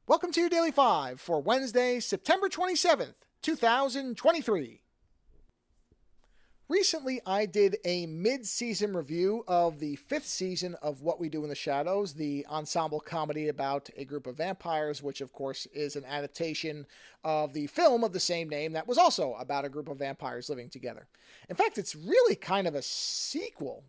Welcome to your Daily 5 for Wednesday, September 27th, 2023. Recently, I did a mid-season review of the 5th season of What We Do in the Shadows, the ensemble comedy about a group of vampires, which of course is an adaptation of the film of the same name that was also about a group of vampires living together. In fact, it's really kind of a sequel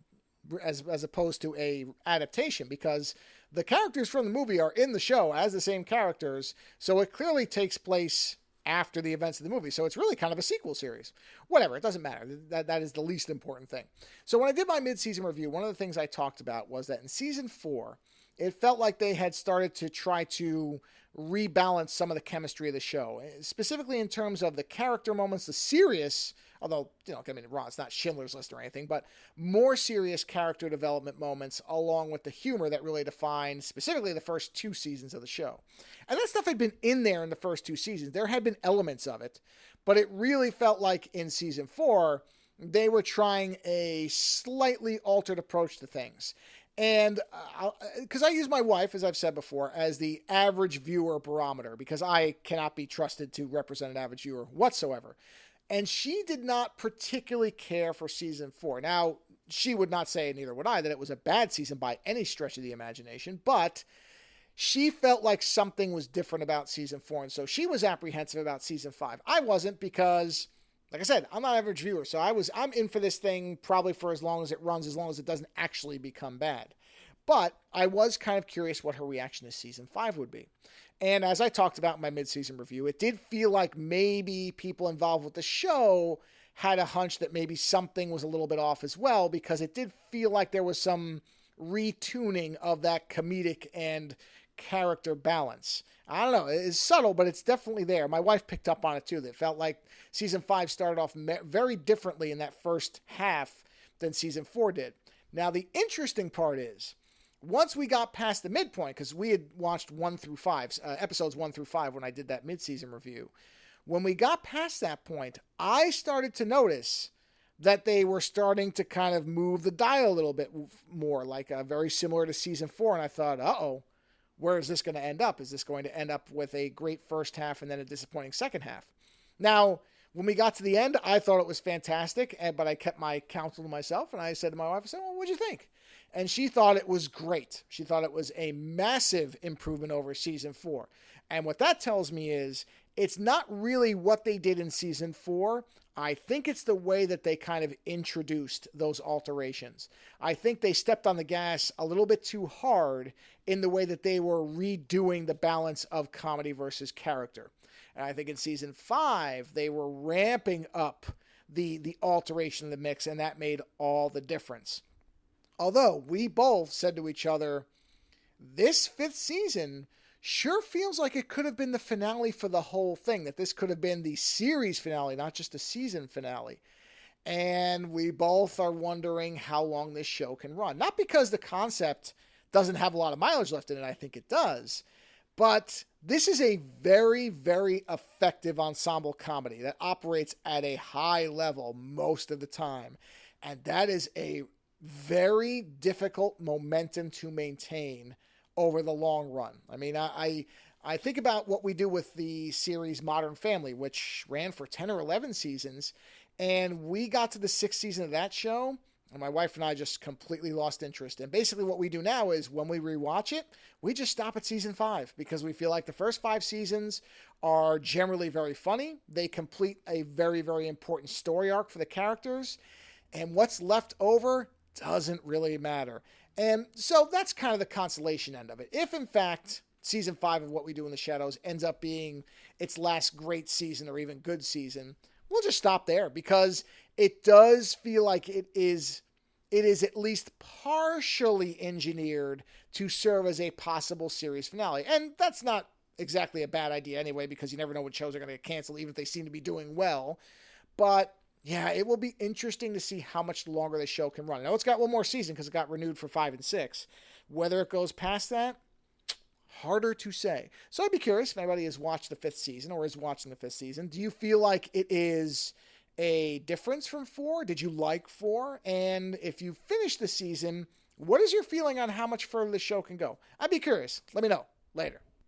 as opposed to a adaptation, because the characters from the movie are in the show as the same characters, so it clearly takes place after the events of the movie. So it's really kind of a sequel series. Whatever, it doesn't matter. That is the least important thing. So when I did my mid-season review, one of the things I talked about was that in season 4, it felt like they had started to try to rebalance some of the chemistry of the show, specifically in terms of the character moments, the serious, although, don't get me wrong, it's not Schindler's List or anything, but more serious character development moments along with the humor that really defined specifically the first 2 seasons of the show. And that stuff had been in there in the first 2 seasons. There had been elements of it, but it really felt like in season 4, they were trying a slightly altered approach to things. And because I use my wife, as I've said before, as the average viewer barometer, because I cannot be trusted to represent an average viewer whatsoever. And she did not particularly care for season 4. Now, she would not say, neither would I, that it was a bad season by any stretch of the imagination, but she felt like something was different about season 4, and so she was apprehensive about season 5. I wasn't, because, like I said, I'm not an average viewer, so I'm in for this thing probably for as long as it runs, as long as it doesn't actually become bad. But I was kind of curious what her reaction to season 5 would be. And as I talked about in my mid-season review, it did feel like maybe people involved with the show had a hunch that maybe something was a little bit off as well, because it did feel like there was some retuning of that comedic and character balance. I don't know, it's subtle, but it's definitely there. My wife picked up on it too. That felt like season 5 started off very differently in that first half than season 4 did. Now, the interesting part is, once we got past the midpoint, because we had watched episodes 1 through 5 when I did that mid-season review, when we got past that point, I started to notice that they were starting to kind of move the dial a little bit more, like very similar to season 4, and I thought, uh-oh, where is this going to end up? Is this going to end up with a great first half and then a disappointing second half? Now, when we got to the end, I thought it was fantastic, but I kept my counsel to myself, and I said to my wife, I said, well, what'd you think? And she thought it was great. She thought it was a massive improvement over season 4. And what that tells me is, it's not really what they did in season 4. I think it's the way that they kind of introduced those alterations. I think they stepped on the gas a little bit too hard in the way that they were redoing the balance of comedy versus character. And I think in season 5, they were ramping up the alteration of the mix, and that made all the difference. Although we both said to each other, this 5th season sure feels like it could have been the finale for the whole thing, that this could have been the series finale, not just a season finale. And we both are wondering how long this show can run. Not because the concept doesn't have a lot of mileage left in it, I think it does, but this is a very, very effective ensemble comedy that operates at a high level most of the time. And that is a very difficult momentum to maintain over the long run. I mean, I think about what we do with the series Modern Family, which ran for 10 or 11 seasons, and we got to the 6th season of that show, and my wife and I just completely lost interest. And basically what we do now is, when we rewatch it, we just stop at season 5, because we feel like the first 5 seasons are generally very funny. They complete a very, very important story arc for the characters, and what's left over doesn't really matter. And so that's kind of the consolation end of it. If, in fact, season 5 of What We Do in the Shadows ends up being its last great season or even good season, we'll just stop there, because it does feel like it is at least partially engineered to serve as a possible series finale. And that's not exactly a bad idea anyway, because you never know when shows are going to get canceled, even if they seem to be doing well. But yeah, it will be interesting to see how much longer the show can run. I know it's got one more season because it got renewed for 5 and 6. Whether it goes past that, harder to say. So I'd be curious if anybody has watched the 5th season or is watching the 5th season. Do you feel like it is a difference from 4? Did you like 4? And if you finish the season, what is your feeling on how much further the show can go? I'd be curious. Let me know later.